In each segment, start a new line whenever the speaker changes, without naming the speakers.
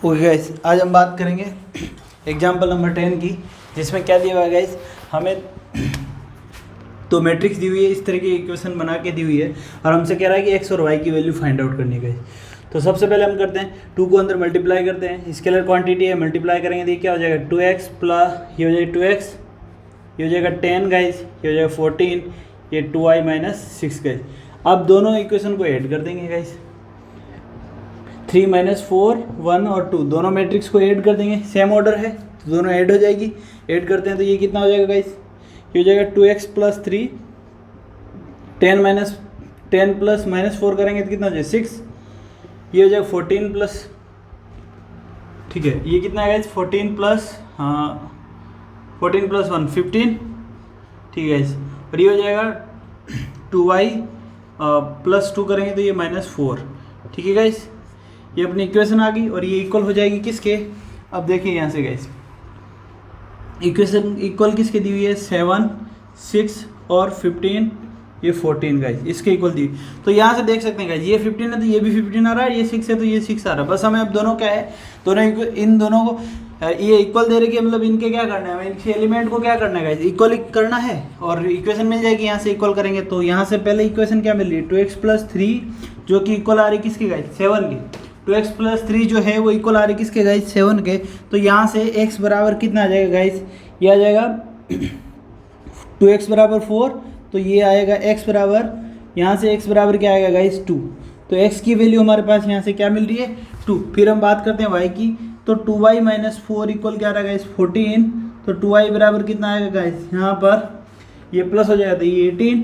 Okay guys, आज हम बात करेंगे एग्जाम्पल नंबर 10 की, जिसमें क्या दिया हुआ है गाइस, हमें तो मैट्रिक्स दी हुई है, इस तरह की इक्वेशन बना के दी हुई है और हमसे कह रहा है कि एक्स और वाई की वैल्यू फाइंड आउट करनी है गाइस। तो सबसे पहले हम करते हैं 2 को अंदर मल्टीप्लाई करते हैं, स्केलर क्वांटिटी है, मल्टीप्लाई करेंगे तो ये क्या हो जाएगा 2x प्लस ये हो जाएगा 2x, ये हो जाएगा 10 गाइस, ये हो जाएगा 14, ये 2y माइनस 6 गाइस। अब दोनों इक्वेशन को ऐड कर देंगे गाइस, 3 - 4 1 और 2 दोनों मैट्रिक्स को ऐड कर देंगे, सेम ऑर्डर है तो दोनों ऐड हो जाएगी। ऐड करते हैं तो ये कितना हो जाएगा गाइस, ये हो जाएगा 2x प्लस 3, 10 प्लस -4 करेंगे तो कितना हो जाएगा 6, ये हो जाएगा 14 प्लस, ठीक है, ये कितना है गाइस 14 प्लस 1 15, ठीक है गाइस, और ये हो जाएगा 2y प्लस 2 करेंगे तो ये -4, ठीक है गाइस। ये अपनी इक्वेशन आ गई और ये इक्वल हो जाएगी किसके, अब देखिए यहाँ से गाइस, इक्वेशन इक्वल किसके दी हुई है 7 6 और 15, ये 14 गाइस, इसके इक्वल दी। तो यहाँ से देख सकते हैं गाइस, ये 15 है तो ये भी 15 आ रहा है, ये 6 है तो ये 6 आ रहा है। बस हमें अब दोनों क्या है, दोनों इन दोनों को ये इक्वल दे रही है, मतलब इनके क्या करना है, इनके एलिमेंट को क्या करना है गाइस, इक्वल करना है और इक्वेशन मिल जाएगी। यहाँ से इक्वल करेंगे तो यहाँ से पहले इक्वेशन क्या मिल रही है 2x प्लस 3, जो कि इक्वल आ रही है किसके गाइस 7 के। 2x प्लस 3 जो है वो इक्वल आ रही है किसके गाइस 7 के। तो यहाँ से x बराबर कितना आ जाएगा गाइस, ये आ जाएगा 2x बराबर 4, तो ये आएगा x बराबर, यहाँ से x बराबर क्या आएगा गाइस 2। तो x की वैल्यू हमारे पास यहाँ से क्या मिल रही है 2। फिर हम बात करते हैं y की, तो 2y माइनस 4 इक्वल क्या रहा गाइस 14, तो 2y बराबर कितना आएगा गाइस, यहाँ पर ये प्लस हो जाएगा तो ये 18,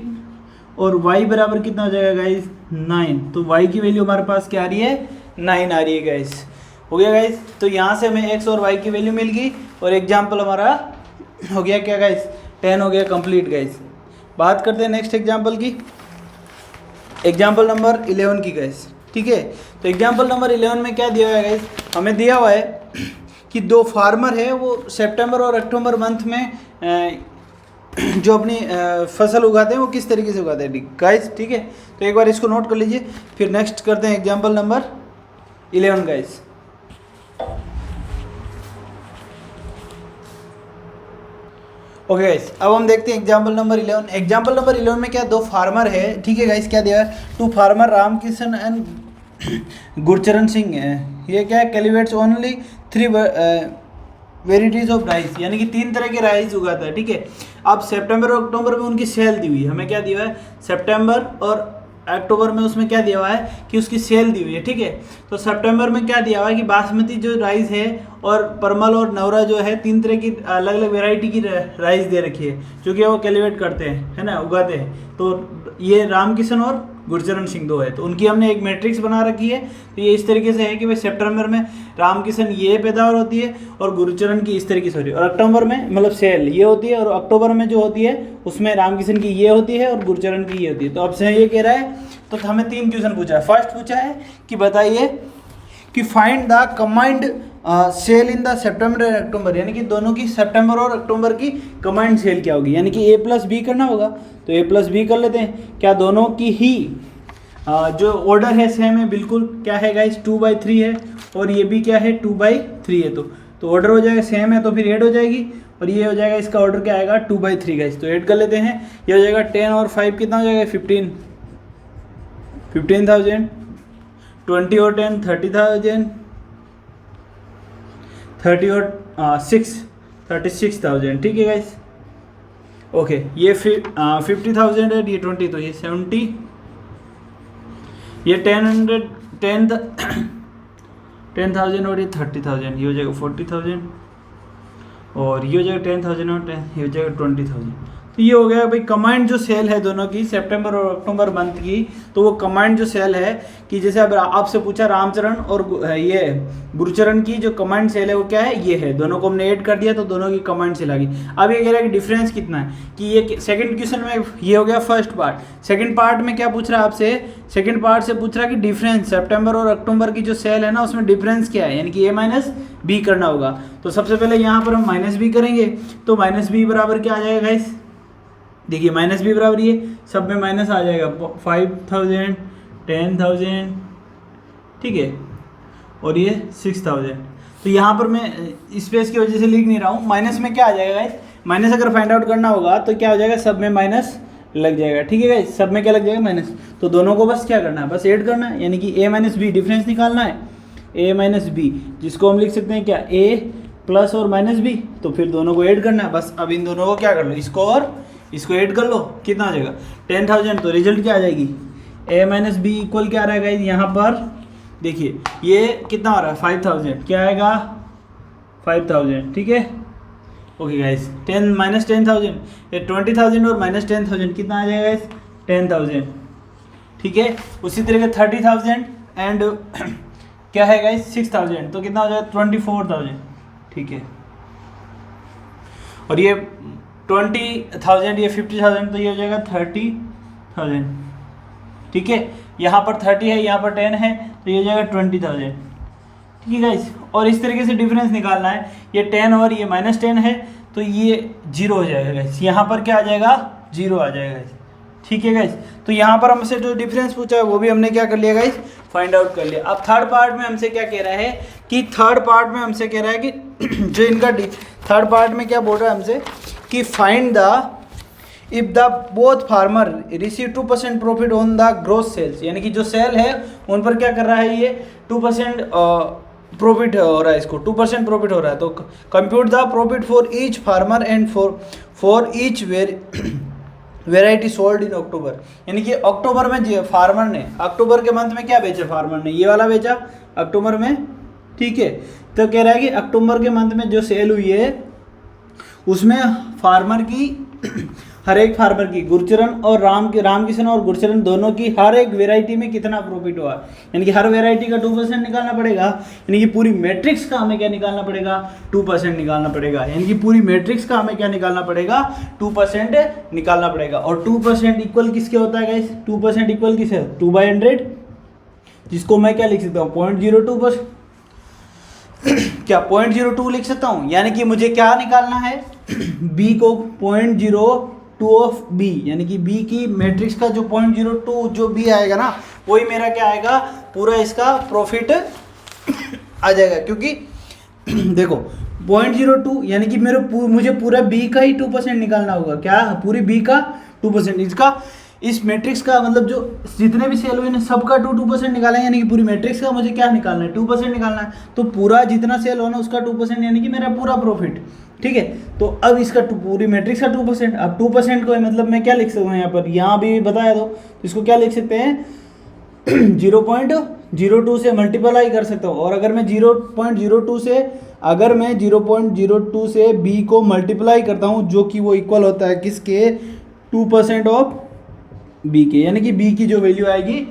और y बराबर कितना हो जाएगा गाइस 9। तो y की वैल्यू हमारे पास क्या आ रही है 9 आ रही है गाइस। हो गया गाइस, तो यहाँ से हमें x और y की वैल्यू मिल गई और एग्जाम्पल हमारा हो गया क्या गाइस 10 हो गया कंप्लीट गाइस। बात करते हैं नेक्स्ट एग्जाम्पल की, एग्जाम्पल नंबर 11 की गाइस, ठीक है। तो एग्जाम्पल नंबर 11 में क्या दिया हुआ है गाइस, हमें दिया हुआ है कि दो फार्मर है, वो सितंबर और अक्टूबर मंथ में जो अपनी फसल उगाते हैं वो किस तरीके से उगाते हैं गाइस, ठीक है। तो एक बार इसको नोट कर लीजिए, फिर नेक्स्ट करते हैं example number 11 guys. Okay guys, अब हम देखते हैं एग्जाम्पल नंबर 11। एग्जाम्पल नंबर 11 में क्या दो फार्मर है, ठीक है गाइस, क्या दिया है 2 फार्मर रामकिशन एंड गुरचरण सिंह है। ये क्या है cultivates only 3 varieties of rice, यानी कि 3 तरह के राइस उगाता है, ठीक है। अब सितंबर और अक्टूबर में उनकी सेल दी हुई है, हमें क्या दिया है सितंबर और अक्टूबर में उसमें क्या दिया हुआ है कि उसकी सेल दी हुई है, ठीक है। तो सितंबर में क्या दिया हुआ है कि बासमती जो राइस है और परमल और नवरा जो है 3 तरह की अलग अलग वैरायटी की राइस दे रखी है, जो कि वो कल्टिवेट करते हैं, है ना, उगाते हैं। तो ये रामकिशन और गुरचरण सिंह 2 है, तो उनकी हमने एक मैट्रिक्स बना रखी है। तो ये इस तरीके से है कि भाई सितंबर में रामकिशन ये पैदावार होती है और गुरचरण की इस तरीके से होती है, और अक्टूबर में मतलब सेल ये होती है, और अक्टूबर में जो होती है उसमें रामकिशन की ये होती है और गुरचरण की ये होती है। तो अब से ये कह रहा है, तो हमें 3 क्वेश्चन पूछा है। फर्स्ट पूछा है कि बताइए कि find the combined sale in the September and October, यानी कि दोनों की सितंबर और अक्टूबर की कंबाइंड सेल क्या होगी, यानी कि a प्लस बी करना होगा। तो a प्लस बी कर लेते हैं, क्या दोनों की ही जो ऑर्डर है सेम है, बिल्कुल क्या है गाइस 2/3 है, और ये भी क्या है 2/3 है। तो ऑर्डर हो जाएगा सेम है, तो फिर ऐड हो जाएगी, और ये हो जाएगा इसका ऑर्डर क्या आएगा 2/3 गाइस। तो ऐड कर लेते हैं, ये हो जाएगा 10 और 5 कितना हो जाएगा 15,000, 20 और 10 30,000, 30 और 6 36,000, ठीक है गाइस। ओके, ये 50,000 है, ये 20, तो ये 70, ये 10,000 और ये 30,000, ये हो जाएगा 40,000, और ये हो जाएगा 10,000 और 10, ये हो जाएगा 20,000। तो ये हो गया भाई कमांड जो सेल है दोनों की सितंबर और अक्टूबर मंथ की। तो वो कमांड जो सेल है कि जैसे अब आपसे पूछा रामचरण और ये गुरुचरण की जो कमांड सेल है वो क्या है, ये है, दोनों को हमने ऐड कर दिया तो दोनों की कमांड सेल आ गई। अब ये कह रहा है कि डिफरेंस कितना है, कि ये सेकंड क्वेश्चन में ये हो गया फर्स्ट पार्ट। सेकंड पार्ट में क्या पूछ रहा है आपसे, सेकंड पार्ट से पूछ रहा है कि डिफरेंस सितंबर और अक्टूबर की जो सेल है ना उसमें डिफरेंस क्या है, यानी कि a माइनस बी करना होगा। तो सबसे पहले यहाँ पर हम माइनस बी करेंगे, तो माइनस बी बराबर क्या आ जाएगा गाइस, देखिए माइनस बी बराबर ये सब में माइनस आ जाएगा 5,000 10,000, ठीक है। और ये 6000। तो यहाँ पर मैं स्पेस की वजह से लिख नहीं रहा हूँ। माइनस में क्या आ जाएगा गाइस, माइनस अगर फाइंड आउट करना होगा तो क्या हो जाएगा, सब में माइनस लग जाएगा। ठीक है गाइस, सब में क्या लग जाएगा, माइनस। तो दोनों को बस क्या करना है, बस ऐड करना है, यानी कि a माइनस बी डिफरेंस निकालना है, a माइनस बी, जिसको हम लिख सकते हैं क्या, a प्लस और माइनस बी। तो फिर दोनों को ऐड करना है बस। अब इन दोनों को क्या कर लो, इसको और इसको ऐड कर लो, कितना आ जाएगा 10,000। तो रिजल्ट क्या आ जाएगी, a माइनस बी इक्वल क्या आ रहा है गाइस, यहाँ पर देखिए ये कितना आ रहा है 5000, क्या आएगा 5000। ठीक है, ओके गाइस, 10 माइनस 10,000, ये 20,000 और माइनस 10,000 कितना आ जाएगा गाइस, 10,000। ठीक है, उसी तरह के 30,000 एंड क्या है गाइस 6,000, तो कितना हो जाएगा 24,000। ठीक है, और ये 20,000 ये 50,000, तो ये हो जाएगा 30,000। ठीक है, यहाँ पर 30 है, यहाँ पर 10 है, तो ये हो जाएगा 20,000। ठीक है गाइस, और इस तरीके से डिफरेंस निकालना है, ये 10 और ये माइनस 10 है, तो ये 0 हो जाएगा गाइस, यहाँ पर क्या आ जाएगा 0 आ जाएगा गाइस। ठीक है गाइस, तो यहाँ पर हमसे जो डिफरेंस पूछा है वो भी हमने क्या कर लिया गाइस, फाइंड आउट कर लिया। अब थर्ड पार्ट में हमसे क्या कह रहा है कि जो इनका थर्ड पार्ट में क्या बोल रहा है हमसे कि find the if the both farmer receive 2% profit on the gross sales, यानी कि जो सेल है उन पर क्या कर रहा है, ये 2% प्रॉफिट हो रहा है, इसको 2% प्रॉफिट हो रहा है। तो compute the profit for each farmer and for each variety sold in October, यानी कि अक्टूबर में फार्मर ने अक्टूबर के मंथ में क्या बेचा, फार्मर ने ये वाला बेचा अक्टूबर में। ठीक है, तो कह रहा है कि अक्टूबर के मंथ में जो सेल हुई है उसमें फार्मर की हर एक फार्मर की गुरचरण और रामकिशन और गुरचरण दोनों की हर एक वेराइटी में कितना प्रॉफिट हुआ, यानी कि हर वेराइटी का 2% निकालना पड़ेगा, यानी कि पूरी मैट्रिक्स का हमें क्या निकालना पड़ेगा, 2% निकालना पड़ेगा, यानी कि पूरी मैट्रिक्स का हमें क्या निकालना पड़ेगा, 2% निकालना पड़ेगा। और 2% इक्वल किसके होता है गाइस, 2% इक्वल किस है, 2/100, जिसको मैं क्या लिख सकता हूँ 0.02%, क्या 0.02 लिख सकता हूँ, यानी कि मुझे क्या निकालना है, b को 0.02 ऑफ b, यानी कि b की मैट्रिक्स का जो 0.02 जो b आएगा ना, वही मेरा क्या आएगा, पूरा इसका प्रॉफिट आ जाएगा। क्योंकि देखो 0.02 यानी कि मुझे पूरा b का ही 2% निकालना होगा, क्या पूरी b का 2%, इसका इस मैट्रिक्स का मतलब जो जितने भी सेल हुए ना सबका 2% निकालें, यानी कि पूरी मैट्रिक्स का मुझे क्या निकालना है, 2% निकालना है। तो पूरा जितना सेल हो ना उसका 2%, यानी कि मेरा पूरा प्रॉफिट। ठीक है, तो अब इसका पूरी मैट्रिक्स का 2%, अब 2% को मतलब मैं क्या लिख सकता हूँ, यहाँ पर यहाँ भी बताया दो, तो इसको क्या लिख सकते हैं 0.02 से मल्टीप्लाई कर सकता हूँ। और अगर मैं 0.02 से b को मल्टीप्लाई करता हूँ, जो कि वो इक्वल होता है किसके, 2% ऑफ b के, यानी कि b की जो वैल्यू आएगी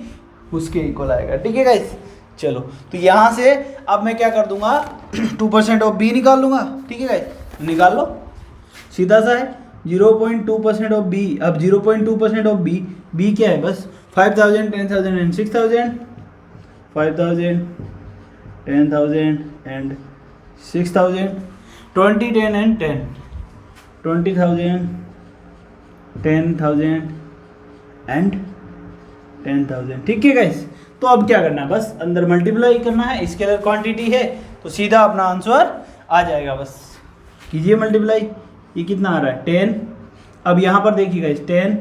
उसके इक्वल आएगा। ठीक है गाइस, चलो तो यहाँ से अब मैं क्या कर दूंगा 2% ऑफ b निकाल लूंगा। ठीक है गाइस, निकाल लो, सीधा सा है 0.2% ऑफ b। अब 0.2% ऑफ b क्या है, बस 5,000 10,000 एंड 6,000, 5,000 10,000 एंड 6,000, 20 10 एंड 10, 20,000 10,000 एंड 10,000। ठीक है गाइस, तो अब क्या करना है, बस अंदर मल्टीप्लाई करना है, स्केलर क्वांटिटी है तो सीधा अपना आंसर आ जाएगा। बस कीजिए मल्टीप्लाई, ये कितना आ रहा है 10। अब यहाँ पर देखिए गाइस 10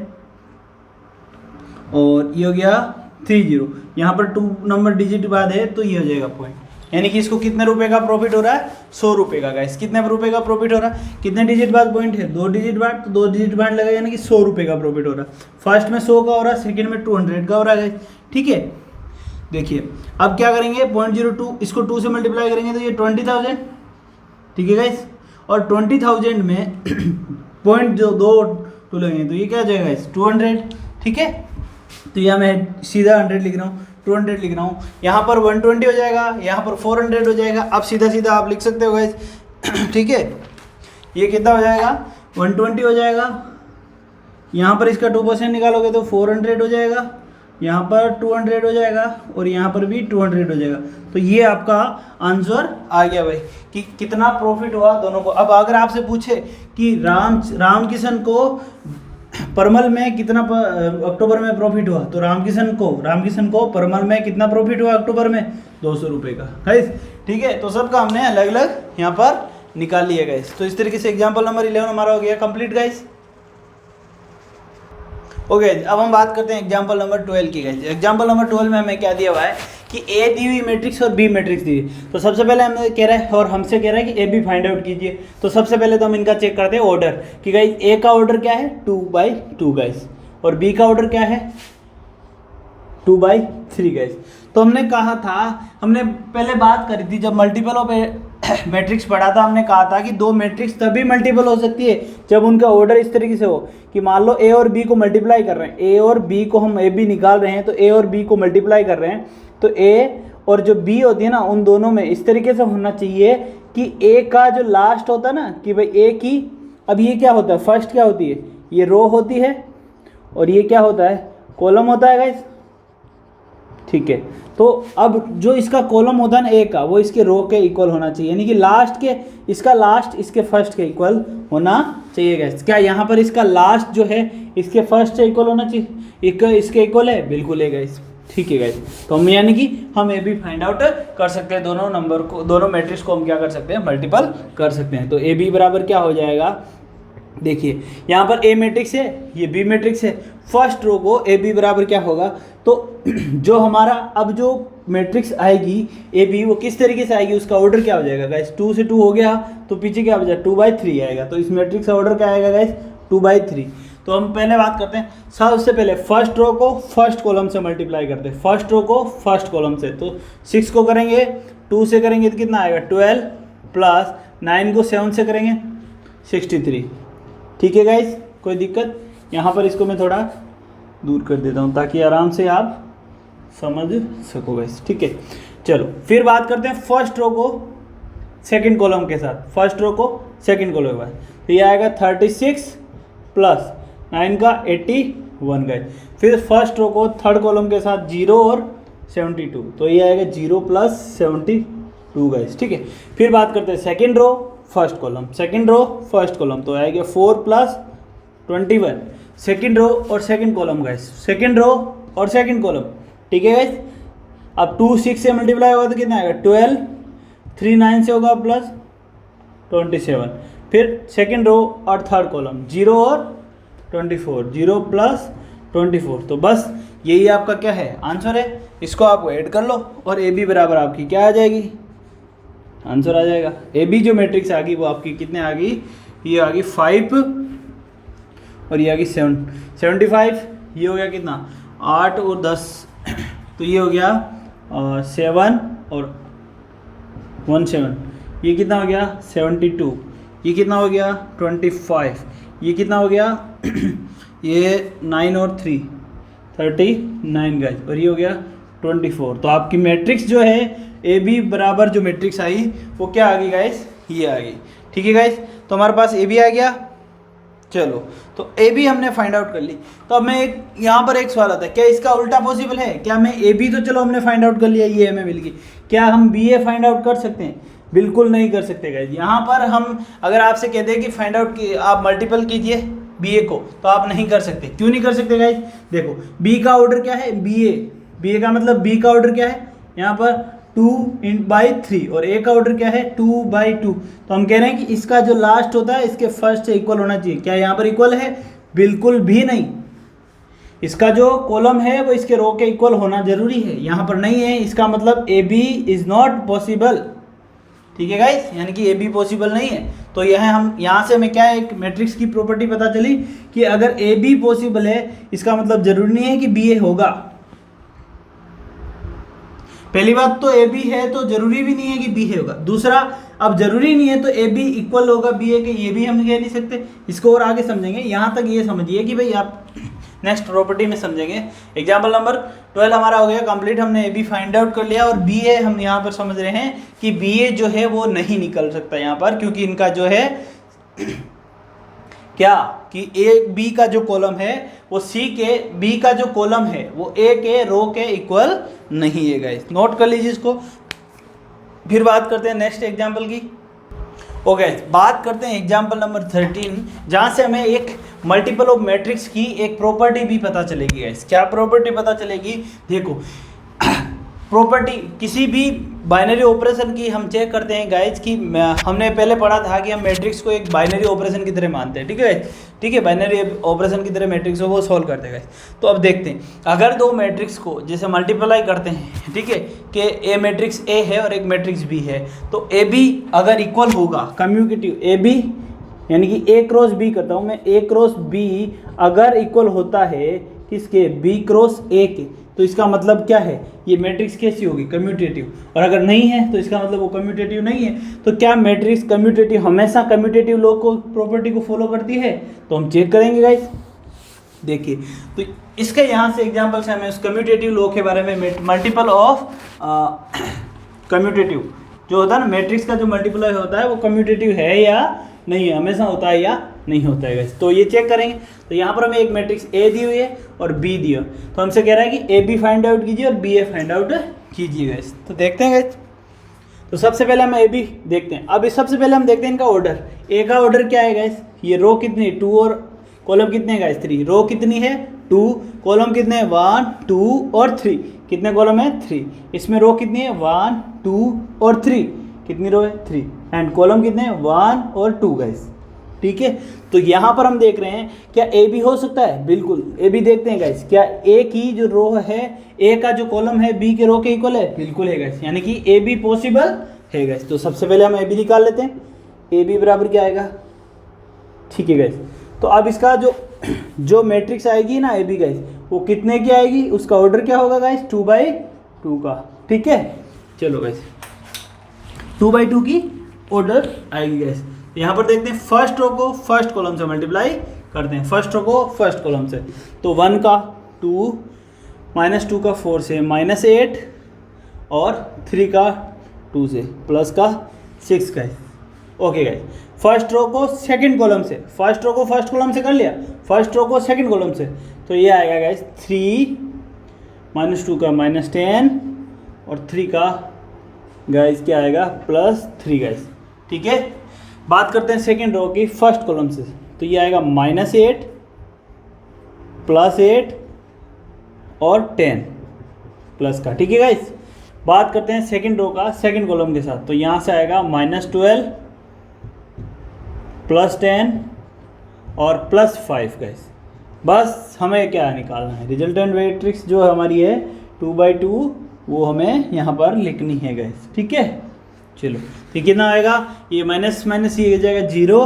और ये हो गया 30, यहाँ पर 2 नंबर डिजिट बाद है तो ये हो जाएगा पॉइंट, यानी कि इसको कितने रुपए का प्रॉफिट हो रहा है, 100 रुपये का। गाइस कितने रुपए का प्रॉफिट हो रहा है, कितने डिजिट बाद पॉइंट है, 2 डिजिट बाद, तो 2 डिजिट बाद लगा, यानी कि 100 रुपये का प्रॉफिट हो रहा है। फर्स्ट में 100 का हो रहा है, सेकंड में 200 का हो रहा है। ठीक है, देखिए अब क्या करेंगे 0.02 इसको 2 से मल्टीप्लाई करेंगे तो ये 20,000। ठीक है गाइस, और 20,000 में पॉइंट जो 2 लगेंगे तो ये क्या हो जाएगा इस 200। ठीक है, तो यहाँ मैं सीधा 100 लिख रहा हूँ, 200 लिख रहा हूँ, यहाँ पर 120 हो जाएगा, यहाँ पर 400 हो जाएगा। अब सीधा सीधा आप लिख सकते हो गाइस। ठीक है, ये कितना हो जाएगा 120 हो जाएगा, यहाँ पर इसका 2% निकालोगे तो 400 हो जाएगा, यहाँ पर 200 हो जाएगा और यहाँ पर भी 200 हो जाएगा। तो ये आपका आंसर आ गया भाई कि कितना प्रॉफिट हुआ दोनों को। अब अगर आपसे पूछे कि रामकिशन को परमल में कितना अक्टूबर में प्रॉफिट हुआ, तो रामकिशन को परमल में कितना प्रॉफिट हुआ अक्टूबर में, 200 रुपये का गाइस। ठीक है, तो सबका हमने अलग अलग यहाँ पर निकाल लिया गाइस। तो इस तरीके से एग्जाम्पल नंबर 11 हमारा हो गया कंप्लीट गाइस। ओके, अब हम बात करते हैं एग्जाम्पल नंबर 12 की गाइस। एग्जाम्पल नंबर 12 में हमें क्या दिया हुआ है कि ए दी हुई मैट्रिक्स और बी मैट्रिक्स दी हुई। तो सबसे पहले हमें कह रहा है और हमसे कह रहा है कि ए बी फाइंड आउट कीजिए। तो सबसे पहले तो हम इनका चेक करते हैं ऑर्डर कि गाइस ए का ऑर्डर क्या है 2/2 गाइस, और बी का ऑर्डर क्या है 2/3 गाइस। तो हमने कहा था, हमने पहले बात करी थी जब मल्टीपल ऑफ मैट्रिक्स पढ़ा था, हमने कहा था कि दो मैट्रिक्स तभी मल्टीपल हो सकती है जब उनका ऑर्डर इस तरीके से हो कि मान लो ए और बी को मल्टीप्लाई कर रहे हैं, ए और बी को हम ए बी निकाल रहे हैं, तो ए और बी को मल्टीप्लाई कर रहे हैं, तो ए और जो बी होती है ना उन दोनों में इस तरीके से होना चाहिए कि ए का जो लास्ट होता है ना कि भाई ए की, अब ये क्या होता है, फर्स्ट क्या होती है, ये रो होती है और ये क्या होता है, कॉलम होता है गाइस। ठीक है, तो अब जो इसका कॉलम होता है ना ए का, वो इसके रो के इक्वल होना चाहिए, यानी कि लास्ट के, इसका लास्ट इसके फर्स्ट के इक्वल होना चाहिए गाइस। क्या यहाँ पर इसका लास्ट जो है इसके फर्स्ट से इक्वल होना चाहिए, इसके इक्वल है, बिल्कुल है गाइस। ठीक है गाइस, तो हम यानी कि हम ए बी फाइंड आउट कर सकते हैं, दोनों नंबर को, दोनों मैट्रिक्स को हम क्या कर सकते हैं, मल्टीपल कर सकते हैं। तो ए बी बराबर क्या हो जाएगा, देखिए यहाँ पर ए मैट्रिक्स है, ये बी मैट्रिक्स है, फर्स्ट रो को ए बी बराबर क्या होगा, तो जो हमारा अब जो मैट्रिक्स आएगी ए बी वो किस तरीके से आएगी, उसका ऑर्डर क्या हो जाएगा गाइस, 2 से 2 हो गया तो पीछे क्या हो जाएगा 2/3 आएगा। तो इस मैट्रिक्स का ऑर्डर क्या आएगा गाइस 2/3। तो हम पहले बात करते हैं, सबसे पहले फर्स्ट रो को फर्स्ट कॉलम से मल्टीप्लाई करते हैं, फर्स्ट रो को फर्स्ट कॉलम से। तो 6 को करेंगे 2 से करेंगे तो कितना आएगा 12 प्लस 9 को 7 से करेंगे 63। ठीक है गाइस, कोई दिक्कत, यहाँ पर इसको मैं थोड़ा दूर कर देता हूँ ताकि आराम से आप समझ सको गाइस। ठीक है, चलो फिर बात करते हैं फर्स्ट रो को सेकंड कॉलम के साथ, फर्स्ट रो को सेकंड कॉलम के बाद, तो ये आएगा 36 प्लस 9 का 81 गाइस। फिर फर्स्ट रो को थर्ड कॉलम के साथ 0 और 72, तो ये आएगा 0 प्लस 72 गाइस। ठीक है, फिर बात करते हैं second row first column, second row first column, तो आएगा 4 प्लस 21, सेकंड रो और second column guys, second row और सेकंड कॉलम। ठीक है गाइस, अब 2 6 से मल्टीप्लाई होगा तो कितना आएगा 12, 3 9 से होगा प्लस 27, फिर सेकंड रो और थर्ड कॉलम 0 और 24, 0 प्लस 24। तो बस यही आपका क्या है आंसर है, इसको आप ऐड कर लो और ए बी बराबर आपकी क्या आ जाएगी, आंसर आ जाएगा। ए बी जो मैट्रिक्स आ गई वो आपकी कितने आ गई, ये आ गई 5 और ये आ गई 75, ये हो गया कितना 8 और 10, तो ये हो गया 7 और 17, ये कितना हो गया 72, ये कितना हो गया 25, ये कितना हो गया ये 9 और 3 39 गाइस, और ये हो गया 24। तो आपकी मैट्रिक्स जो है ए बी बराबर जो मैट्रिक्स आई वो क्या आ गई गाइस, ये आ गई। ठीक है गाइस, तो हमारे पास ए बी आ गया। चलो, तो ए बी हमने फाइंड आउट कर ली। तो अब मैं एक यहाँ पर एक सवाल आता है, क्या इसका उल्टा पॉसिबल है, क्या मैं ए बी तो चलो हमने फाइंड आउट कर लिया, ये हमें मिल गई, क्या हम बी ए फाइंड आउट कर सकते हैं, बिल्कुल नहीं कर सकते गाइस। यहाँ पर हम अगर आपसे कहते हैं कि फाइंड आउट की आप मल्टीपल कीजिए बी ए को, तो आप नहीं कर सकते। क्यों नहीं कर सकते गाइस, देखो बी का ऑर्डर क्या है बी ए का मतलब बी का ऑर्डर क्या है यहाँ पर 2/3 और ए का ऑर्डर क्या है 2/2। तो हम कह रहे हैं कि इसका जो लास्ट होता है इसके फर्स्ट से इक्वल होना चाहिए। क्या यहाँ पर इक्वल है, बिल्कुल भी नहीं। इसका जो कॉलम है वो इसके रो के इक्वल होना जरूरी है, यहाँ पर नहीं है, इसका मतलब A B is not possible. ठीक है गाइस, यानी कि ए बी पॉसिबल नहीं है। तो यह हम यहाँ से हमें क्या है, एक मैट्रिक्स की प्रॉपर्टी पता चली कि अगर ए बी पॉसिबल है इसका मतलब जरूरी नहीं है कि बी ए होगा। पहली बात तो ए बी है तो जरूरी भी नहीं है कि बी ए होगा। दूसरा, अब जरूरी नहीं है तो ए बी इक्वल होगा बी ए के, ये भी हम कह नहीं सकते। इसको और आगे समझेंगे, यहाँ तक ये समझिए कि भाई आप नेक्स्ट प्रॉपर्टी में समझेंगे। एग्जाम्पल नंबर 12 हमारा हो गया कंप्लीट, हमने ए बी फाइंड आउट कर लिया और बी ए हम यहाँ पर समझ रहे हैं कि बी ए जो है वो नहीं निकल सकता यहाँ पर, क्योंकि इनका जो है क्या कि ए बी का जो कॉलम है वो सी के बी का जो कॉलम है वो ए के रो के इक्वल नहीं है गाइस, नोट कर लीजिए इसको। फिर बात करते हैं नेक्स्ट एग्जाम्पल की। ओके, बात करते हैं एग्जाम्पल नंबर 13, जहाँ से हमें एक मल्टीपल ऑफ मैट्रिक्स की एक प्रॉपर्टी भी पता चलेगी गाइस। क्या प्रॉपर्टी पता चलेगी? देखो प्रॉपर्टी किसी भी बाइनरी ऑपरेशन की हम चेक करते हैं गाइस कि हमने पहले पढ़ा था कि हम मैट्रिक्स को एक बाइनरी ऑपरेशन की तरह मानते हैं, ठीक है गाइस, ठीक है, बाइनरी ऑपरेशन की तरह मैट्रिक्स को सॉल्व करते हैं गाइस। तो अब देखते हैं, अगर दो मैट्रिक्स को जैसे मल्टीप्लाई करते हैं, ठीक है, कि ए मैट्रिक्स ए है और एक मैट्रिक्स बी है, तो ए बी अगर इक्वल होगा, कम्यूटेटिव ए बी यानी कि ए क्रॉस बी करता हूँ मैं, ए क्रॉस बी अगर इक्वल होता है किसके? बी क्रॉस ए के, तो इसका मतलब क्या है? ये मैट्रिक्स कैसी होगी? कम्यूटेटिव। और अगर नहीं है तो इसका मतलब वो कम्यूटेटिव नहीं है। तो क्या मैट्रिक्स कम्यूटेटिव हमेशा कम्यूटेटिव लॉ को प्रॉपर्टी को फॉलो करती है? तो हम चेक करेंगे गाइस। देखिए, तो इसके यहाँ से एग्जांपल से हमें उस कम्यूटेटिव लॉ के बारे में, मल्टीपल ऑफ कम्यूटेटिव जो होता है ना, मैट्रिक्स का जो मल्टीप्लाई होता है वो कम्यूटेटिव है या नहीं है, हमेशा होता है या नहीं होता है गाइस। तो ये चेक करेंगे। तो यहाँ पर हमें एक मैट्रिक्स ए दी हुई है और बी दिया, तो हमसे कह रहा है कि ए बी फाइंड आउट कीजिए और बी ए फाइंड आउट कीजिए गाइस। तो देखते हैं गाइस। तो सबसे पहले हम ए बी देखते हैं। अब सबसे पहले हम देखते हैं इनका ऑर्डर। ए का ऑर्डर क्या है गाइस? ये रो कितनी? 2 और कॉलम कितने हैं गाइस? 3। रो कितनी है? 2, कॉलम कितने हैं? 1, 2 और 3। कितने कॉलम है? 3। इसमें रो कितनी है? 1, 2 और 3। कितनी रो है? 3। एंड कॉलम कितने हैं? 1 और 2 गाइस, ठीक है। तो यहाँ पर हम देख रहे हैं क्या ए बी हो सकता है? बिल्कुल। ए बी देखते हैं गाइस, क्या ए की जो रो है, ए का जो कॉलम है बी के रो के इक्वल है? बिल्कुल है गाइस, यानी कि ए बी पॉसिबल है गाइस। तो सबसे पहले हम ए बी निकाल लेते हैं। ए बी बराबर क्या आएगा? ठीक है गाइस। तो अब इसका जो मैट्रिक्स आएगी ना ए बी गाइस, वो कितने की आएगी? उसका ऑर्डर क्या होगा गाइस? 2/2 का, ठीक है। चलो गाइस, 2/2 की ऑर्डर आएगी गाइस। यहाँ पर देखते हैं फर्स्ट रो को फर्स्ट कॉलम से मल्टीप्लाई करते हैं, फर्स्ट रो को फर्स्ट कॉलम से। तो 1 का 2, -2 का 4 से -8 और 3 का 2 से प्लस का 6 guys. Okay guys, first row को सेकंड कॉलम से, फर्स्ट रो को फर्स्ट कॉलम से कर लिया, फर्स्ट रो को सेकंड कॉलम से, तो ये आएगा गाइस 3, -2 का -10 और 3 का गाइस क्या आएगा? +3 गाइस, ठीक है। बात करते हैं सेकंड रो की फर्स्ट कॉलम से, तो ये आएगा -8 +8 और 10 प्लस का, ठीक है गाइस। बात करते हैं सेकंड रो का सेकंड कॉलम के साथ, तो यहाँ से आएगा -12 +10 और +5 गाइस। बस हमें क्या निकालना है? रिजल्टेंट मैट्रिक्स जो हमारी है 2/2, वो हमें यहाँ पर लिखनी है गाइस, ठीक है। चलो, तो कितना आएगा? ये माइनस माइनस ये हो जाएगा 0,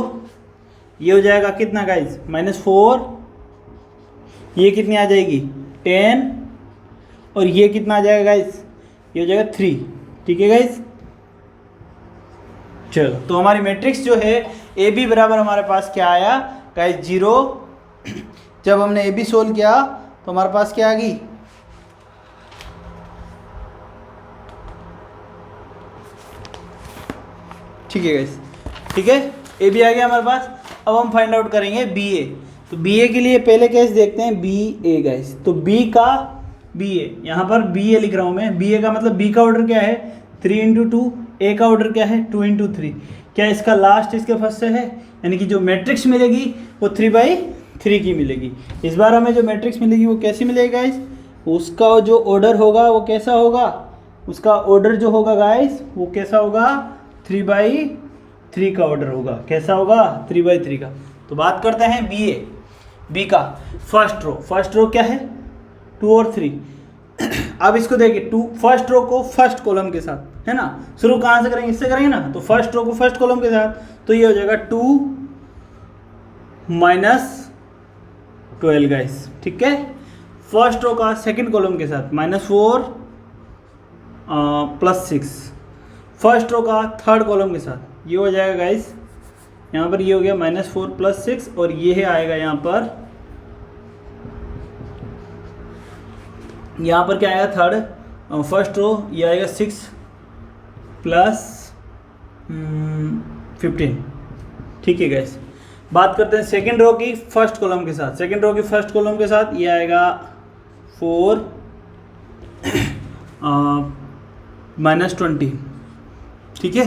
ये हो जाएगा कितना गाइस? -4, ये कितनी आ जाएगी? 10 और ये कितना आ जाएगा गाइस? ये हो जाएगा 3, ठीक है गाइस। चलो, तो हमारी मैट्रिक्स जो है ए बी बराबर हमारे पास क्या आया गाइस? 0। जब हमने ए बी सोल्व किया तो हमारे पास क्या आ गई? ठीक है गाइस, ठीक है, ए बी आ गया हमारे पास। अब हम फाइंड आउट करेंगे बी ए। तो बी ए के लिए पहले केस देखते हैं बी ए गाइस। तो बी का बी ए, यहाँ पर बी ए लिख रहा हूँ मैं। बी ए का मतलब बी का ऑर्डर क्या है? 3 × 2। ए का ऑर्डर क्या है? 2 × 3। क्या इसका लास्ट इसके फर्स्ट से है? यानी कि जो मैट्रिक्स मिलेगी वो 3/3 की मिलेगी। इस बार हमें जो मैट्रिक्स मिलेगी वो कैसी मिलेगी गाइस? उसका जो ऑर्डर होगा वो कैसा होगा? उसका ऑर्डर जो होगा गाइस वो कैसा होगा? 3/3 का ऑर्डर होगा। कैसा होगा? 3/3 का। तो बात करते हैं बी ए। बी का फर्स्ट रो, फर्स्ट रो क्या है? 2 और 3। अब इसको देखिए, फर्स्ट रो को फर्स्ट कॉलम के साथ, है ना। शुरू कहाँ से करेंगे? इससे करेंगे ना। तो फर्स्ट रो को फर्स्ट कॉलम के साथ, तो ये हो जाएगा 2 - 12 गाइस, ठीक है। फर्स्ट रो का सेकंड कॉलम के साथ -4 +6। फर्स्ट रो का थर्ड कॉलम के साथ ये हो जाएगा गाइस, यहाँ पर ये हो गया -4 +6 और ये है आएगा यहाँ पर क्या आएगा? थर्ड फर्स्ट रो ये आएगा 6 + 15, ठीक है गाइस। बात करते हैं सेकंड रो की फर्स्ट कॉलम के साथ। सेकंड रो की फर्स्ट कॉलम के साथ ये आएगा 4 -20, ठीक है।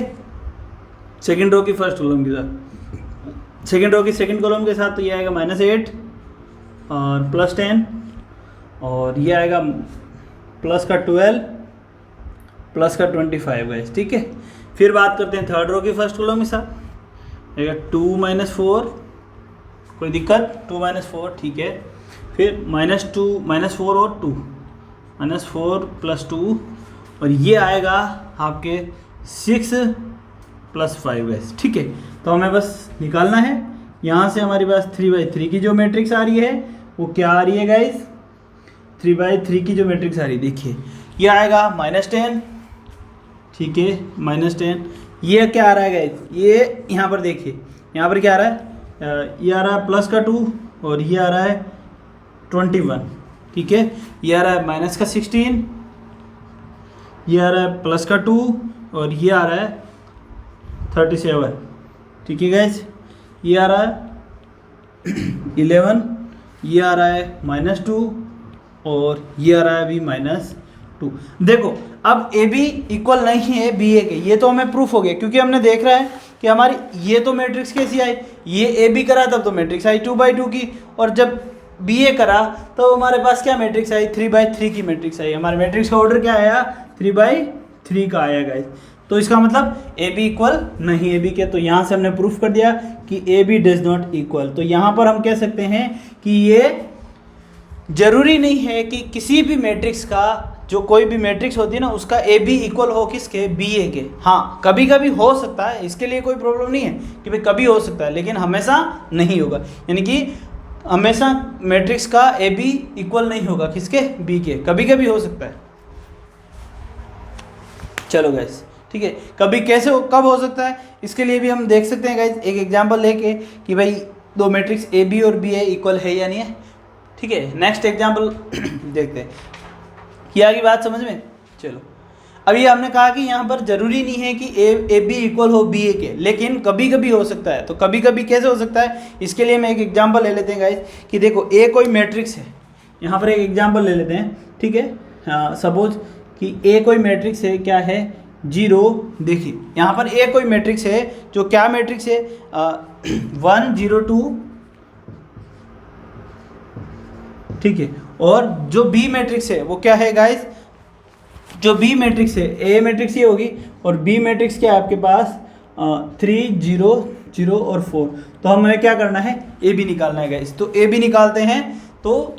सेकंड रो की फर्स्ट कॉलम के साथ सेकेंड रो की सेकेंड कॉलम के साथ, तो ये आएगा -8 और +10, और ये आएगा प्लस का 12 प्लस का 25 गाइस, ठीक है। फिर बात करते हैं थर्ड रो की फर्स्ट कॉलम के साथ, आएगा 2 - 4, कोई दिक्कत, 2 - 4, ठीक है। फिर -2 -4 और 2, -4 + 2, और ये आएगा आपके 6 + 5 गाइस, ठीक है। तो हमें बस निकालना है, यहाँ से हमारे पास 3/3 की जो मैट्रिक्स आ रही है वो क्या आ रही है गाइस, 3/3 की जो मैट्रिक्स आ रही है, देखिए ये आएगा -10, ठीक है, -10। ये क्या आ रहा है गाइस, ये यहाँ पर देखिए, यहाँ पर क्या आ रहा है, ये आ रहा है प्लस का 2 और ये आ रहा है 21, ठीक है। ये आ रहा है -16, ये आ रहा है प्लस का 2 और ये आ रहा है 37, ठीक है गाइस। ये आ रहा है 11, ये आ रहा है -2 और ये आ रहा है अभी -2। देखो अब ए बी इक्वल नहीं है बी ए के, ये तो हमें प्रूफ हो गया, क्योंकि हमने देख रहा है कि हमारी ये तो मैट्रिक्स कैसी आई, ये ए बी करा तब तो मैट्रिक्स आई 2/2 की, और जब बी ए करा तो हमारे पास क्या मैट्रिक्स आई, 3/3 की मैट्रिक्स आई। हमारे मैट्रिक्स का ऑर्डर क्या आया, 3/3 का आया गाइस। तो इसका मतलब ए बी इक्वल नहीं ए बी के, तो यहाँ से हमने प्रूफ कर दिया कि A B does not equal. तो यहाँ पर हम कह सकते हैं कि ये जरूरी नहीं है कि किसी भी मैट्रिक्स का, जो कोई भी मैट्रिक्स होती है ना, उसका ए बी इक्वल हो किसके, बी ए के। हाँ कभी कभी हो सकता है, इसके लिए कोई प्रॉब्लम नहीं है कि भाई कभी हो सकता है, लेकिन हमेशा नहीं होगा। यानी कि हमेशा मैट्रिक्स का ए बी इक्वल नहीं होगा किसके, बी के, कभी कभी हो सकता है। चलो गाइस, ठीक है, कभी कैसे कब हो सकता है, इसके लिए भी हम देख सकते हैं गाइस एक एग्जांपल लेके कि भाई दो मैट्रिक्स ए बी और बी ए इक्वल है या नहीं है, ठीक है। नेक्स्ट एग्जांपल देखते हैं, किया की बात समझ में। चलो अभी हमने कहा कि यहाँ पर जरूरी नहीं है कि ए बी इक्वल हो बी ए के, लेकिन कभी कभी हो सकता है। तो कभी कभी कैसे हो सकता है, इसके लिए मैं एक एग्जांपल ले लेते हैं गाइस कि देखो ए कोई मैट्रिक्स है, यहाँ पर एक एग्जांपल ले लेते हैं, ठीक है। हाँ सपोज कि ए कोई मैट्रिक्स है, क्या है 0, देखिए यहाँ पर ए कोई मैट्रिक्स है जो क्या मैट्रिक्स है 1 0 2, ठीक है। और जो बी मैट्रिक्स है वो क्या है गाइस, जो बी मैट्रिक्स है, ए मैट्रिक्स ये होगी और बी मैट्रिक्स क्या है आपके पास 3 0 0 और 4। तो हमें क्या करना है, ए बी निकालना है गाइस। तो ए बी निकालते हैं, तो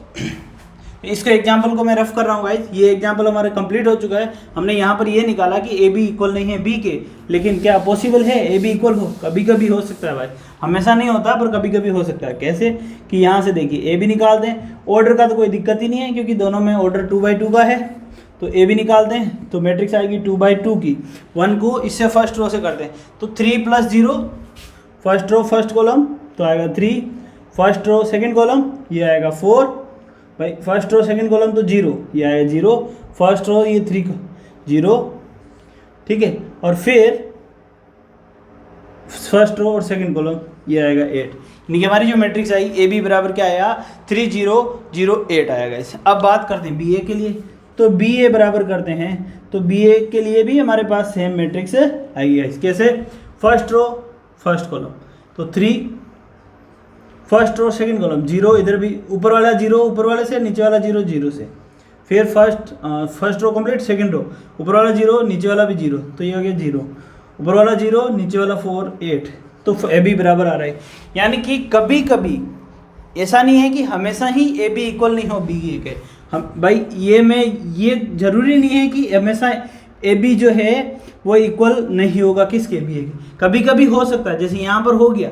इसका एग्जाम्पल को मैं रफ कर रहा हूँ गाइस, ये एग्जाम्पल हमारा कंप्लीट हो चुका है। हमने यहाँ पर ये निकाला कि ए बी इक्वल नहीं है बी के, लेकिन क्या पॉसिबल है ए बी इक्वल हो, कभी कभी हो सकता है भाई, हमेशा नहीं होता पर कभी कभी हो सकता है। कैसे कि यहाँ से देखिए ए बी निकाल दें, ऑर्डर का तो कोई दिक्कत ही नहीं है क्योंकि दोनों में ऑर्डर 2/2 का है। तो ए बी निकालते हैं तो मैट्रिक्स आएगी 2/2 की, 1 को इससे फर्स्ट रो से करते हैं, तो 3 + 0 फर्स्ट रो फर्स्ट कॉलम तो आएगा 3, फर्स्ट रो सेकंड कॉलम ये आएगा 4, भाई फर्स्ट रो सेकंड कॉलम तो 0, ये आएगा 0, फर्स्ट रो ये 3 0, ठीक है। और फिर फर्स्ट रो और सेकंड कॉलम ये आएगा 8, यानी कि हमारी जो मैट्रिक्स आई ए बी बराबर क्या आया 3 0 0 8 आएगा इसे। अब बात करते हैं बी ए के लिए, तो बी ए बराबर करते हैं, तो बी ए के लिए भी हमारे पास सेम मैट्रिक्स आएगी गाइस। कैसे, फर्स्ट रो फर्स्ट कॉलम तो 3, फर्स्ट रो सेकंड कॉलम 0, इधर भी ऊपर वाला 0 ऊपर वाले से, नीचे वाला 0 0 से, फिर first row complete, second row ऊपर वाला 0 नीचे वाला भी 0, तो ये हो गया 0, ऊपर वाला 0 नीचे वाला 4 8, तो ए बी बराबर आ रहा है। यानी कि कभी कभी ऐसा नहीं है कि हमेशा ही ए बी इक्वल नहीं हो बी ए के। हम भाई ये जरूरी नहीं है कि हमेशा ए बी जो है वो इक्वल नहीं होगा किसके, बी ए के। कभी कभी हो सकता है, जैसे यहाँ पर हो गया,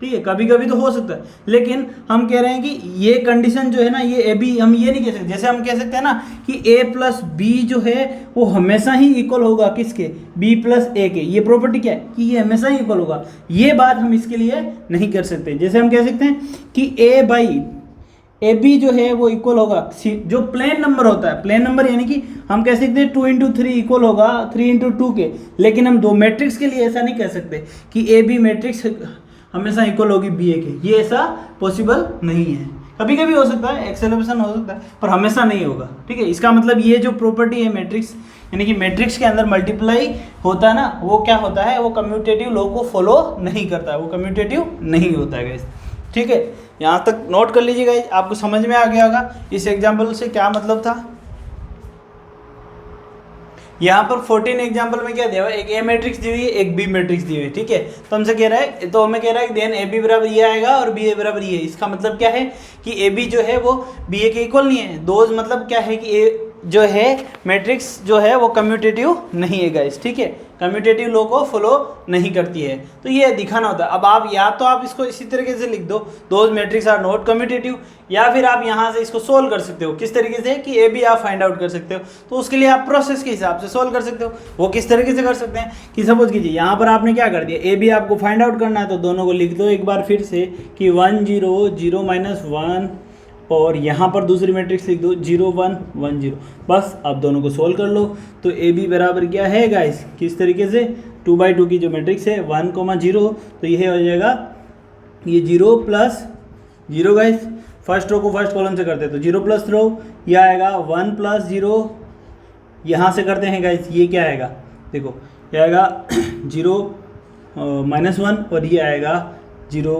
ठीक है, कभी कभी तो हो सकता है, लेकिन हम कह रहे हैं कि ये कंडीशन जो है ना, ये ए बी हम ये नहीं कह सकते। जैसे हम कह सकते हैं ना कि ए प्लस बी जो है वो हमेशा ही इक्वल होगा किसके, बी प्लस ए के। ये प्रॉपर्टी क्या है कि ये हमेशा ही इक्वल होगा, ये बात हम इसके लिए नहीं कर सकते। जैसे हम कह सकते हैं कि ए बाई ए बी जो है वो इक्वल होगा जो प्लेन नंबर होता है, प्लेन नंबर यानी कि हम कह सकते हैं 2 × 3 इक्वल होगा 3 × 2 के। लेकिन हम दो मैट्रिक्स के लिए ऐसा नहीं कह सकते कि ए बी मैट्रिक्स हमेशा इक्वल होगी बी ए के, ये ऐसा पॉसिबल नहीं है। कभी कभी हो सकता है, एक्सेलरेशन हो सकता है, पर हमेशा नहीं होगा, ठीक है। इसका मतलब ये जो प्रॉपर्टी है मैट्रिक्स यानी कि मैट्रिक्स के अंदर मल्टीप्लाई होता है ना, वो क्या होता है, वो कम्यूटेटिव लॉ को फॉलो नहीं करता है, वो कम्यूटेटिव नहीं होता है गाइस। ठीक है, यहाँ तक नोट कर लीजिए गाइस, आपको समझ में आ गया होगा इस एग्जाम्पल से क्या मतलब था। यहाँ पर 14 एग्जाम्पल में क्या दिया हुआ है, एक ए मैट्रिक्स दी हुई है, एक बी मैट्रिक्स दी हुई है। ठीक है, तो हमसे कह रहा है, तो हमें कह रहा है देन ए बी बराबर ये आएगा और बी ए बराबर ये। इसका मतलब क्या है कि ए बी जो है वो बी ए के इक्वल नहीं है। दोज मतलब क्या है कि ए जो है मैट्रिक्स जो है वो कम्यूटेटिव नहीं है गाइस। ठीक है, कम्यूटेटिव लॉ को फॉलो नहीं करती है, तो ये दिखाना होता है। अब आप या तो आप इसको इसी तरीके से लिख दो, those matrix are not commutative, या फिर आप यहाँ से इसको सोल्व कर सकते हो। किस तरीके से कि ए बी आप फाइंड आउट कर सकते हो, तो उसके लिए आप प्रोसेस के हिसाब से सोल्व कर सकते हो। वो किस तरीके से कर सकते हैं कि सपोज कीजिए यहाँ पर आपने क्या कर दिया, ए बी आपको फाइंड आउट करना है, तो दोनों को लिख दो एक बार फिर से कि 1 0 0 -1, और यहाँ पर दूसरी मैट्रिक्स लिख दो 0 1 1 0। बस आप दोनों को सोल्व कर लो, तो ए बी बराबर क्या है गाइस, किस तरीके से 2/2 की जो मैट्रिक्स है 1 0, तो यह हो जाएगा ये 0 + 0 गाइस। फर्स्ट रो को फर्स्ट कॉलम से करते हैं तो 0 प्लस रो, यह आएगा 1 + 0, यहाँ से करते हैं गाइस, ये क्या आएगा, देखो ये आएगा 0 -1 और ये आएगा 0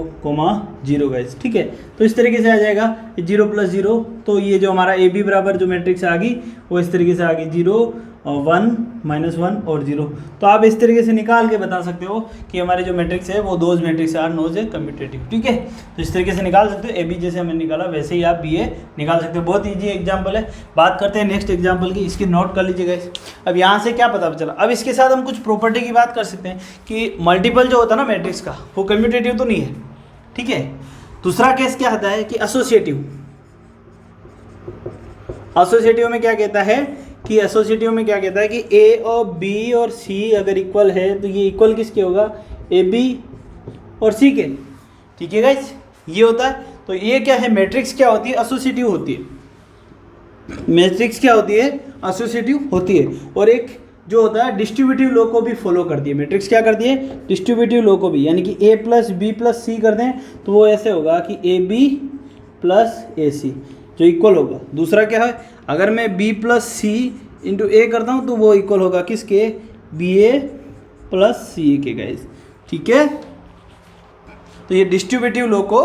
0 गाइस। ठीक है, तो इस तरीके से आ जाएगा 0 + 0, तो ये जो हमारा ए बी बराबर जो मैट्रिक्स आ गई वो इस तरीके से आ गई 0 1 -1 और 0। तो आप इस तरीके से निकाल के बता सकते हो कि हमारे जो मैट्रिक्स है वो दोज मैट्रिक्स आर नोज है कम्यूटेटिव। ठीक है, तो इस तरीके से निकाल सकते हो, ए बी जैसे हमने निकाला वैसे ही आप बी ए निकाल सकते हो। बहुत ईजी एग्जाम्पल है। बात करते हैं नेक्स्ट एग्जाम्पल की, इसकी नोट कर लीजिएगा इस। अब यहाँ से क्या पता चला, अब इसके साथ हम कुछ प्रॉपर्टी की बात कर सकते हैं कि मल्टीपल जो होता है ना मैट्रिक्स का, वो कम्यूटेटिव तो नहीं है। ठीक है, दूसरा केस क्या होता है कि एसोसिएटिव। एसोसिएटिव में क्या कहता है कि एसोसिएटिव में क्या कहता है कि ए और बी और सी अगर इक्वल है तो ये इक्वल किसके होगा, ए बी और सी के। ठीक है गाइस, ये होता है। तो ये क्या है, मैट्रिक्स क्या होती है, एसोसिएटिव होती है। मैट्रिक्स क्या होती है, एसोसिएटिव होती है। और एक जो होता है डिस्ट्रीब्यूटिव लॉ को भी फॉलो करती है। मैट्रिक्स क्या करती है, डिस्ट्रीब्यूटिव लॉ को भी, यानी कि ए प्लस बी प्लस सी कर दें तो वो ऐसे होगा कि ए बी प्लस ए सी जो इक्वल होगा। दूसरा क्या है, अगर मैं b प्लस सी इंटू ए करता हूँ तो वो इक्वल होगा किसके, बी ए प्लस सी ए के गाइस। ठीक है, तो ये डिस्ट्रीब्यूटिव लॉ को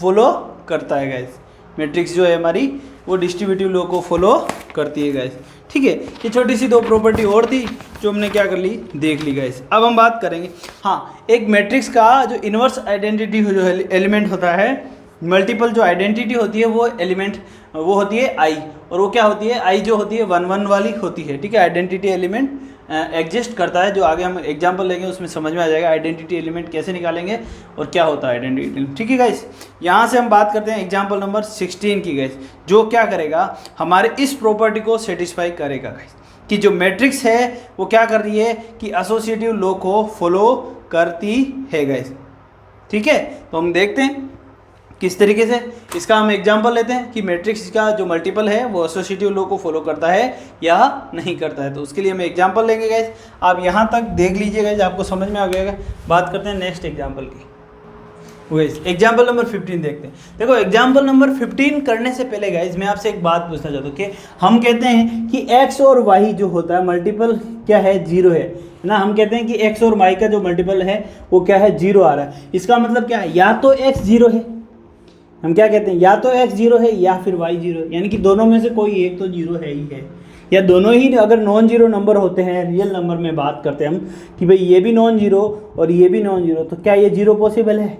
फॉलो करता है गाइस। मैट्रिक्स जो है हमारी वो डिस्ट्रीब्यूटिव लॉ को फॉलो करती है गाइस। ठीक है, ये छोटी सी दो प्रॉपर्टी और थी जो हमने क्या कर ली, देख ली गाइस। अब हम बात करेंगे, हाँ, एक मैट्रिक्स का जो इन्वर्स आइडेंटिटी जो एलिमेंट होता है, मल्टीपल जो आइडेंटिटी होती है वो एलिमेंट वो होती है आई, और वो क्या होती है, आई जो होती है 1 1 वाली होती है। ठीक है, आइडेंटिटी एलिमेंट एग्जिस्ट करता है, जो आगे हम एग्जांपल लेंगे उसमें समझ में आ जाएगा आइडेंटिटी एलिमेंट कैसे निकालेंगे और क्या होता है आइडेंटिटी एलिमेंट। ठीक है गाइस, यहाँ से हम बात करते हैं एग्जांपल नंबर 16 की गाइस, जो क्या करेगा, हमारे इस प्रॉपर्टी को सेटिस्फाई करेगा गाइस, कि जो मैट्रिक्स है वो क्या कर रही है कि एसोसिएटिव लॉ को फॉलो करती है गाइस। ठीक है, तो हम देखते हैं किस तरीके से। इसका हम एग्जांपल लेते हैं कि मैट्रिक्स का जो मल्टीपल है वो एसोसिएटिव लॉ को फॉलो करता है या नहीं करता है। तो उसके लिए हम एग्जांपल लेंगे गाइस, आप यहाँ तक देख लीजिए गाइस, आपको समझ में आ गएगा। बात करते हैं नेक्स्ट एग्जांपल की। गाइस एग्जांपल नंबर 15 देखते हैं। देखो एग्जांपल नंबर 15 करने से पहले गाइस मैं आपसे एक बात पूछना चाहता हूँ कि हम कहते हैं कि x और y जो होता है मल्टीपल क्या है, 0 है ना। हम कहते हैं कि x और y का जो मल्टीपल है वो क्या है, 0 आ रहा है। इसका मतलब क्या है, या तो x 0 है, हम क्या कहते हैं, या तो x 0 है या फिर y 0 है, यानी कि दोनों में से कोई एक तो 0 है ही है, या दोनों ही अगर नॉन जीरो नंबर होते हैं, रियल नंबर में बात करते हैं हम कि भाई ये भी नॉन जीरो और ये भी नॉन जीरो, तो क्या ये जीरो पॉसिबल है,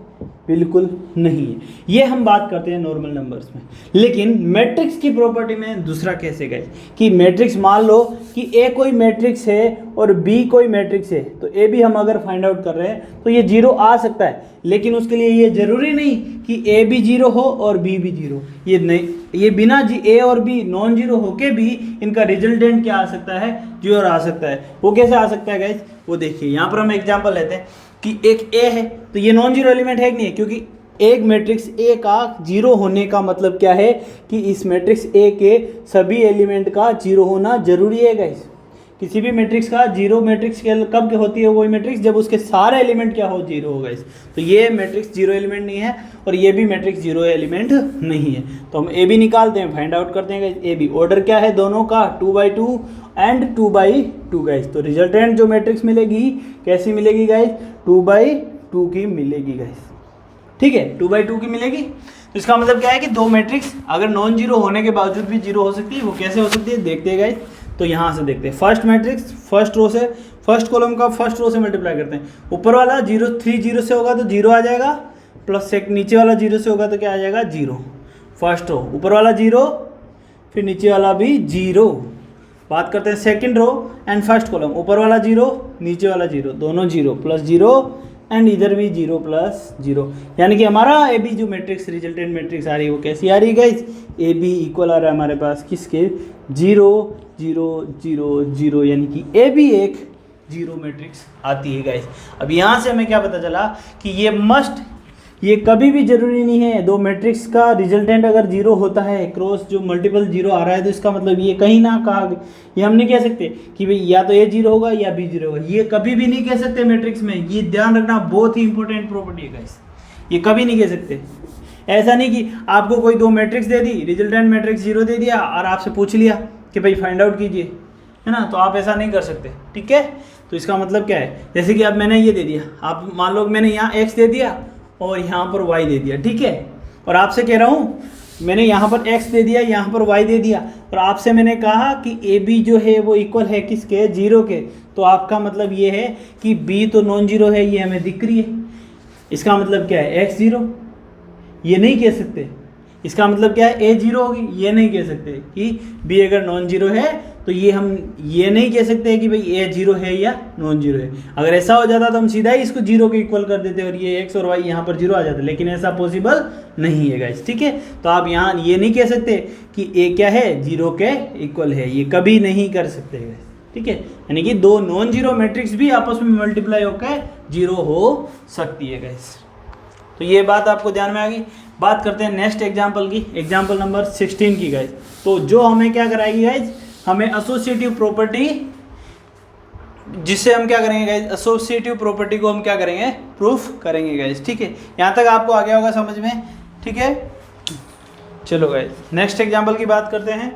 बिल्कुल नहीं है। ये हम बात करते हैं नॉर्मल नंबर्स में। लेकिन मैट्रिक्स की प्रॉपर्टी में दूसरा कैसे गए कि मैट्रिक्स मान लो कि ए कोई मैट्रिक्स है और बी कोई मैट्रिक्स है, तो ए भी हम अगर फाइंड आउट कर रहे हैं तो ये जीरो आ सकता है, लेकिन उसके लिए ये जरूरी नहीं कि ए भी जीरो हो और बी भी जीरो, ये नहीं, ये बिना ए और बी नॉन जीरो होके भी इनका रिजल्टेंट क्या आ सकता है, जीरो आ सकता है। वो कैसे आ सकता है गाइस, वो देखिए यहाँ पर हम एग्जांपल लेते हैं कि एक ए है तो ये नॉन जीरो एलिमेंट है कि नहीं है, क्योंकि एक मैट्रिक्स ए का जीरो होने का मतलब क्या है कि इस मैट्रिक्स ए के सभी एलिमेंट का जीरो होना जरूरी है गाइस, किसी भी मैट्रिक्स का जीरो मैट्रिक्स कब होती है वही मैट्रिक्स जब उसके सारे एलिमेंट क्या हो, जीरो हो गाइस। तो ये मैट्रिक्स जीरो एलिमेंट नहीं है और ये भी मैट्रिक्स जीरो एलिमेंट नहीं है। तो हम ए बी निकालते हैं, फाइंड आउट करते हैं गाइस ए बी। ऑर्डर क्या है दोनों का, 2/2 एंड 2/2 गाइस। तो रिजल्टेंट जो मैट्रिक्स मिलेगी कैसी मिलेगी गाइस, 2/2 की मिलेगी गाइस, ठीक है, 2/2 की मिलेगी। तो इसका मतलब क्या है कि दो मैट्रिक्स अगर नॉन जीरो होने के बावजूद भी जीरो हो सकती है, वो कैसे हो सकती है देखते हैं गाइस। तो यहाँ से देखते हैं, फर्स्ट मैट्रिक्स फर्स्ट रो से, फर्स्ट कॉलम का फर्स्ट रो से मल्टीप्लाई करते हैं। ऊपर वाला 0 3 0 से होगा तो 0 आ जाएगा, प्लस नीचे वाला 0 से होगा तो क्या आ जाएगा 0। फर्स्ट रो ऊपर वाला 0, फिर नीचे वाला भी 0। बात करते हैं second row and first column, ऊपर वाला 0 नीचे वाला 0, दोनों 0 प्लस 0 एंड इधर भी 0 प्लस 0। यानी कि हमारा ए बी जो मैट्रिक्स रिजल्टेंट मैट्रिक्स आ रही है वो कैसी आ रही है गाइस, ए बी इक्वल आ रहा है हमारे पास किसके, 0 0 0 0, यानी कि ए बी एक जीरो मैट्रिक्स आती है गाइस। अब यहाँ से हमें क्या पता चला कि ये कभी भी जरूरी नहीं है दो मैट्रिक्स का रिजल्टेंट अगर जीरो होता है क्रॉस जो मल्टीपल जीरो आ रहा है तो इसका मतलब ये कहीं ना कहा, ये हम नहीं कह सकते कि भाई या तो ए जीरो होगा या बी जीरो होगा, ये कभी भी नहीं कह सकते मैट्रिक्स में। ये ध्यान रखना, बहुत ही इंपॉर्टेंट प्रॉपर्टी है गाइस, ये कभी नहीं कह सकते। ऐसा नहीं कि आपको कोई दो मैट्रिक्स दे दी, रिजल्टेंट मैट्रिक्स जीरो दे दिया और आपसे पूछ लिया कि भाई फाइंड आउट कीजिए, है ना, तो आप ऐसा नहीं कर सकते, ठीक है। तो इसका मतलब क्या है, जैसे कि अब मैंने ये दे दिया, आप मान लो मैंने यहाँ x दे दिया और यहाँ पर y दे दिया, ठीक है, और आपसे कह रहा हूँ मैंने यहाँ पर x दे दिया, यहाँ पर y दे दिया, और आपसे मैंने कहा कि ए बी जो है वो इक्वल है किसके, जीरो के। तो आपका मतलब ये है कि b तो नॉन जीरो है, ये हमें दिख रही है। इसका मतलब क्या है, x जीरो, ये नहीं कह सकते। इसका मतलब क्या है, ए जीरो होगी, ये नहीं कह सकते कि बी अगर नॉन जीरो है तो ये हम ये नहीं कह सकते कि भाई ए जीरो है या नॉन जीरो है। अगर ऐसा हो जाता तो हम सीधा ही इसको जीरो के इक्वल कर देते और ये एक्स और वाई यहाँ पर जीरो आ जाता, लेकिन ऐसा पॉसिबल नहीं है गाइस, ठीक है। तो आप यहाँ ये नहीं कह सकते कि ए क्या है, जीरो के इक्वल है, ये कभी नहीं कर सकते गाइस, ठीक है। यानी कि दो नॉन जीरो मैट्रिक्स भी आपस में मल्टीप्लाई होकर जीरो हो सकती है गाइस। तो ये बात आपको ध्यान में आ गई। बात करते हैं नेक्स्ट एग्जाम्पल की, एग्जाम्पल नंबर 16 की गाइस। तो जो हमें क्या कराएगी गाइस, हमें एसोसिएटिव प्रॉपर्टी, जिससे हम क्या करेंगे गाइस, एसोसिएटिव प्रॉपर्टी को हम क्या करेंगे, प्रूफ करेंगे गाइस, ठीक है। यहाँ तक आपको आ गया होगा समझ में, ठीक है। चलो गाइस नेक्स्ट एग्जाम्पल की बात करते हैं।